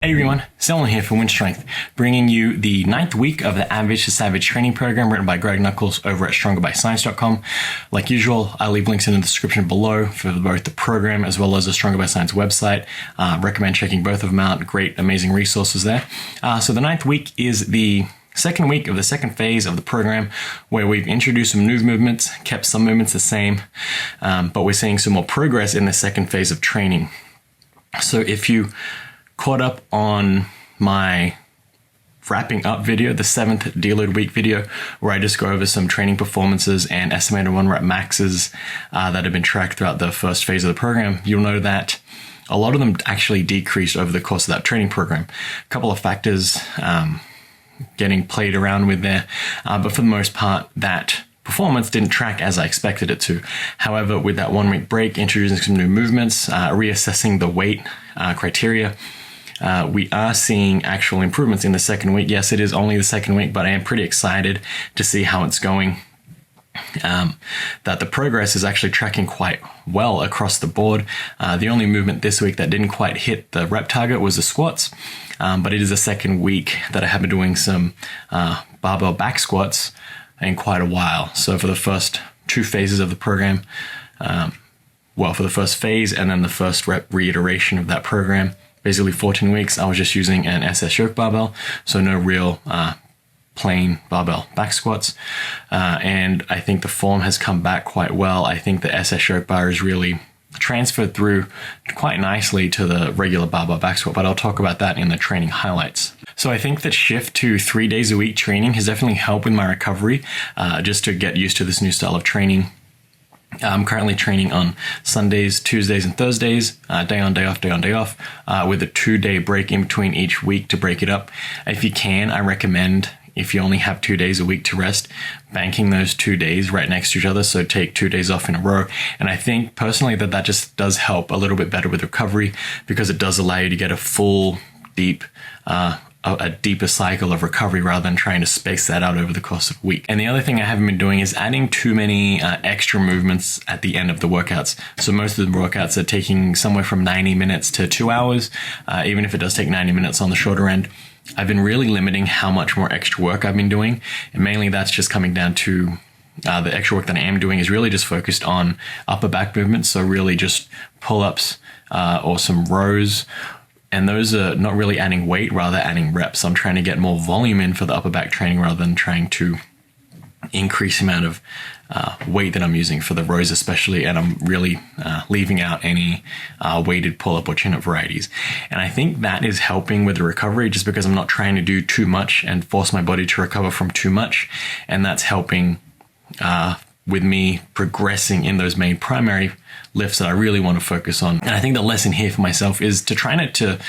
Hey everyone, Selwyn here for Wynn Strength, bringing you the 9th week of the Average to Savage training program written by Greg Nuckols over at StrongerByScience.com. Like usual, I'll leave links in the description below for both the program as well as the Stronger by Science website. Recommend checking both of them out. Great, amazing resources there. So the 9th week is the second week of the second phase of the program, where we've introduced some new movements, kept some movements the same, but we're seeing some more progress in the second phase of training. So if you caught up on my wrapping up video, the 7th deload week video, where I just go over some training performances and estimated 1-rep maxes that have been tracked throughout the first phase of the program, you'll know that a lot of them actually decreased over the course of that training program. A couple of factors getting played around with there, but for the most part, that performance didn't track as I expected it to. However, with that 1 week break, introducing some new movements, reassessing the weight criteria, we are seeing actual improvements in the second week. Yes, it is only the second week, but I am pretty excited to see how it's going. That the progress is actually tracking quite well across the board. The only movement this week that didn't quite hit the rep target was the squats, but it is the second week that I have been doing some barbell back squats in quite a while. So for the first 2 phases of the program, for the first phase and then the first rep reiteration of that program, basically 14 weeks, I was just using an SS yoke barbell, so no real plain barbell back squats. And I think the form has come back quite well. I think the SS yoke bar is really transferred through quite nicely to the regular barbell back squat, but I'll talk about that in the training highlights. So I think that shift to 3 days a week training has definitely helped with my recovery, just to get used to this new style of training. I'm currently training on Sundays, Tuesdays, and Thursdays, day on, day off, day on, day off, with a 2-day break in between each week to break it up. If you can, I recommend, if you only have 2 days a week to rest, banking those 2 days right next to each other. So take 2 days off in a row. And I think personally that just does help a little bit better with recovery, because it does allow you to get a full, deep, a deeper cycle of recovery rather than trying to space that out over the course of a week. And the other thing I haven't been doing is adding too many extra movements at the end of the workouts. So most of the workouts are taking somewhere from 90 minutes to 2 hours, even if it does take 90 minutes on the shorter end. I've been really limiting how much more extra work I've been doing, and mainly that's just coming down to the extra work that I am doing is really just focused on upper back movements, so really just pull-ups or some rows. And those are not really adding weight, rather adding reps. I'm trying to get more volume in for the upper back training rather than trying to increase the amount of weight that I'm using for the rows especially. And I'm really leaving out any weighted pull-up or chin-up varieties. And I think that is helping with the recovery, just because I'm not trying to do too much and force my body to recover from too much. And that's helping with me progressing in those main primary lifts that I really want to focus on. And I think the lesson here for myself is to try not to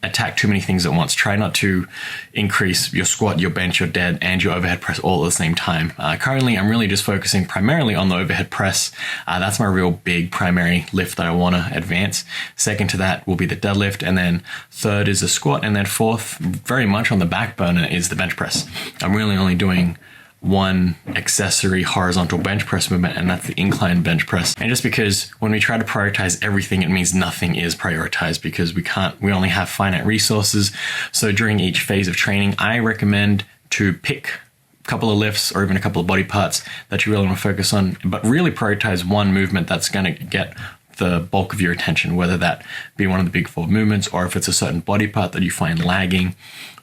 attack too many things at once. Try not to increase your squat, your bench, your dead, and your overhead press all at the same time. Currently, I'm really just focusing primarily on the overhead press. That's my real big primary lift that I want to advance. Second to that will be the deadlift, and then third is the squat, and then fourth, very much on the back burner, is the bench press. I'm really only doing one accessory horizontal bench press movement, and that's the incline bench press. And just because when we try to prioritize everything, it means nothing is prioritized, because we only have finite resources. So during each phase of training, I recommend to pick a couple of lifts or even a couple of body parts that you really want to focus on, but really prioritize one movement that's going to get the bulk of your attention, whether that be one of the big 4 movements, or if it's a certain body part that you find lagging.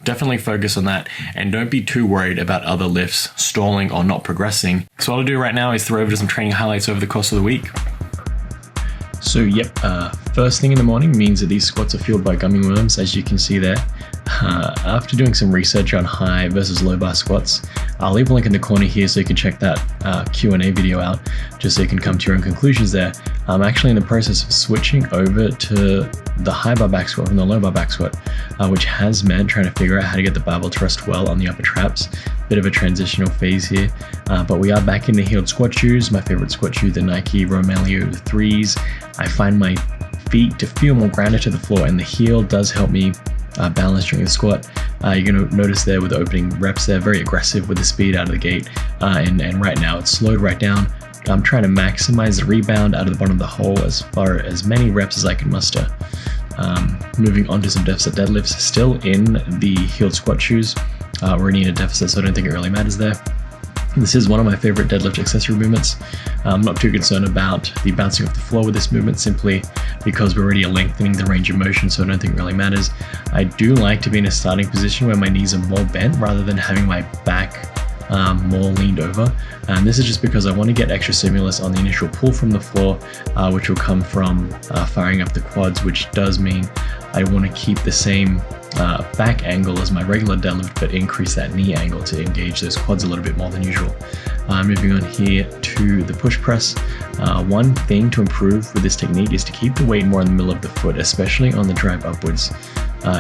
Definitely focus on that, and don't be too worried about other lifts stalling or not progressing. So what I'll do right now is throw over to some training highlights over the course of the week. So first thing in the morning means that these squats are fueled by gummy worms, as you can see there. After doing some research on high versus low bar squats, I'll leave a link in the corner here so you can check that Q&A video out, just so you can come to your own conclusions there. I'm actually in the process of switching over to the high bar back squat from the low bar back squat, which has meant trying to figure out how to get the barbell to rest well on the upper traps. Bit of a transitional phase here, but we are back in the heeled squat shoes. My favorite squat shoe, the Nike Romelio 3s. I find my feet to feel more grounded to the floor, and the heel does help me balance during the squat. You're going to notice there with the opening reps, they're very aggressive with the speed out of the gate, and right now it's slowed right down. I'm trying to maximize the rebound out of the bottom of the hole as far as many reps as I can muster. Moving on to some deficit deadlifts, still in the heeled squat shoes. Already in a deficit, so I don't think it really matters there. This is one of my favorite deadlift accessory movements. I'm not too concerned about the bouncing off the floor with this movement, simply because we're already lengthening the range of motion, so I don't think it really matters. I do like to be in a starting position where my knees are more bent rather than having my back more leaned over. And this is just because I want to get extra stimulus on the initial pull from the floor, which will come from firing up the quads, which does mean I want to keep the same back angle as my regular deadlift, but increase that knee angle to engage those quads a little bit more than usual. Moving on here to the push press. One thing to improve with this technique is to keep the weight more in the middle of the foot, especially on the drive upwards.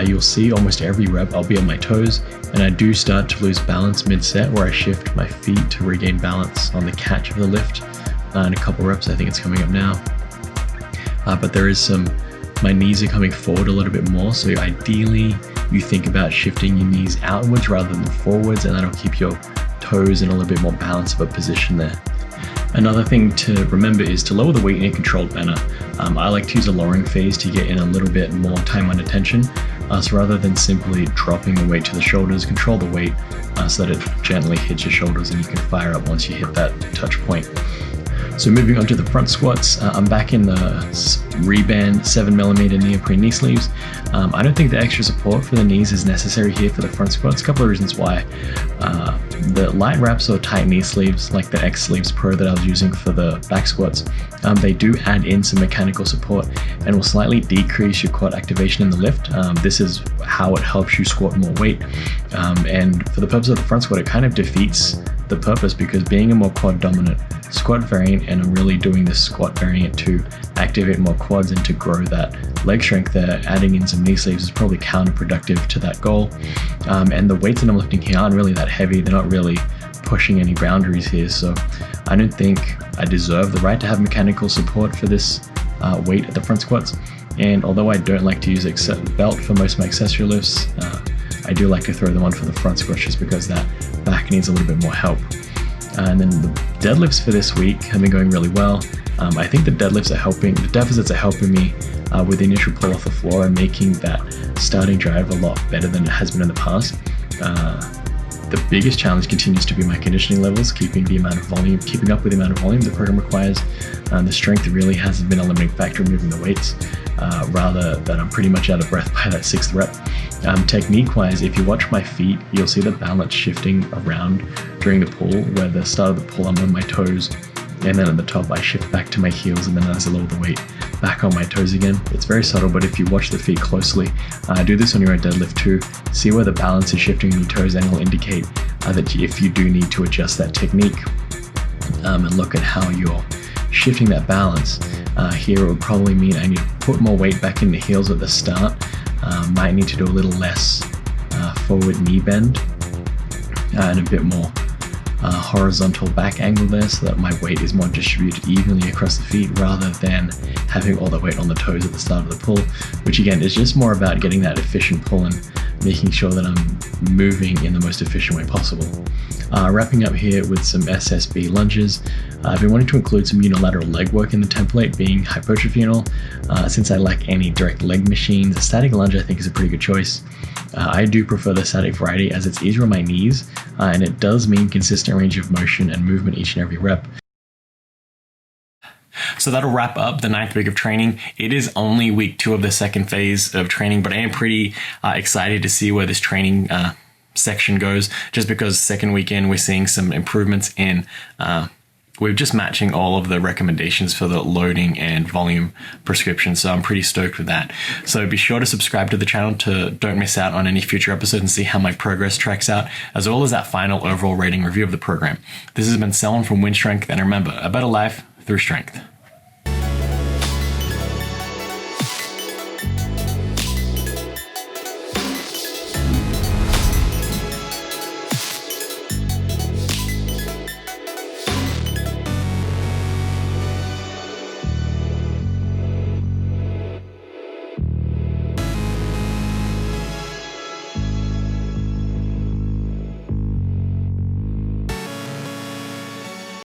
You'll see almost every rep I'll be on my toes, and I do start to lose balance mid-set where I shift my feet to regain balance on the catch of the lift. In a couple reps, I think it's coming up now. But there is my knees are coming forward a little bit more, so ideally you think about shifting your knees outwards rather than forwards, and that'll keep your toes in a little bit more balance of a position there. Another thing to remember is to lower the weight in a controlled manner. I like to use a lowering phase to get in a little bit more time under tension. So rather than simply dropping the weight to the shoulders, control the weight so that it gently hits your shoulders and you can fire up once you hit that touch point. So moving on to the front squats, I'm back in the Reband 7mm neoprene knee sleeves. I don't think the extra support for the knees is necessary here for the front squats. A couple of reasons why. The light wraps or tight knee sleeves, like the X Sleeves Pro that I was using for the back squats, they do add in some mechanical support and will slightly decrease your quad activation in the lift. This is how it helps you squat more weight. And for the purpose of the front squat, it kind of defeats the purpose, because being a more quad dominant squat variant, and I'm really doing this squat variant to activate more quads and to grow that leg strength there, adding in some knee sleeves is probably counterproductive to that goal. And the weights that I'm lifting here aren't really that heavy. They're not really pushing any boundaries here, so I don't think I deserve the right to have mechanical support for this weight at the front squats. And although I don't like to use a belt for most of my accessory lifts, I do like to throw them on for the front squats just because that back needs a little bit more help. And then the deadlifts for this week have been going really well. I think the deficits are helping me with the initial pull off the floor and making that starting drive a lot better than it has been in the past. The biggest challenge continues to be my conditioning levels, keeping up with the amount of volume the program requires. The strength really hasn't been a limiting factor in moving the weights, rather that I'm pretty much out of breath by that 6th rep. Technique-wise, if you watch my feet, you'll see the balance shifting around during the pull, where the start of the pull I'm on my toes, and then at the top I shift back to my heels, and then as I lower the weight, back on my toes again. It's very subtle, but if you watch the feet closely, do this on your own deadlift too, see where the balance is shifting in your toes, and it'll indicate that if you do need to adjust that technique, and look at how you're shifting that balance. Here it would probably mean I need to put more weight back in the heels at the start, might need to do a little less forward knee bend, and a bit more horizontal back angle there, so that my weight is more distributed evenly across the feet rather than having all the weight on the toes at the start of the pull, which again is just more about getting that efficient pull and making sure that I'm moving in the most efficient way possible. Wrapping up here with some Ssb lunges. I've been wanting to include some unilateral leg work in the template, being hypertrophy and all. Since I lack any direct leg machines, a static lunge I think is a pretty good choice. I do prefer the static variety as it's easier on my knees, and it does mean consistent range of motion and movement each and every rep. So that'll wrap up the 9th week of training. It is only week 2 of the 2nd phase of training, but I am pretty excited to see where this training section goes, just because 2nd weekend we're seeing some improvements in we're just matching all of the recommendations for the loading and volume prescription, so I'm pretty stoked with that. So be sure to subscribe to the channel to don't miss out on any future episodes and see how my progress tracks out, as well as that final overall rating review of the program. This has been Selwyn from Wynn Strength, and remember, a better life through strength.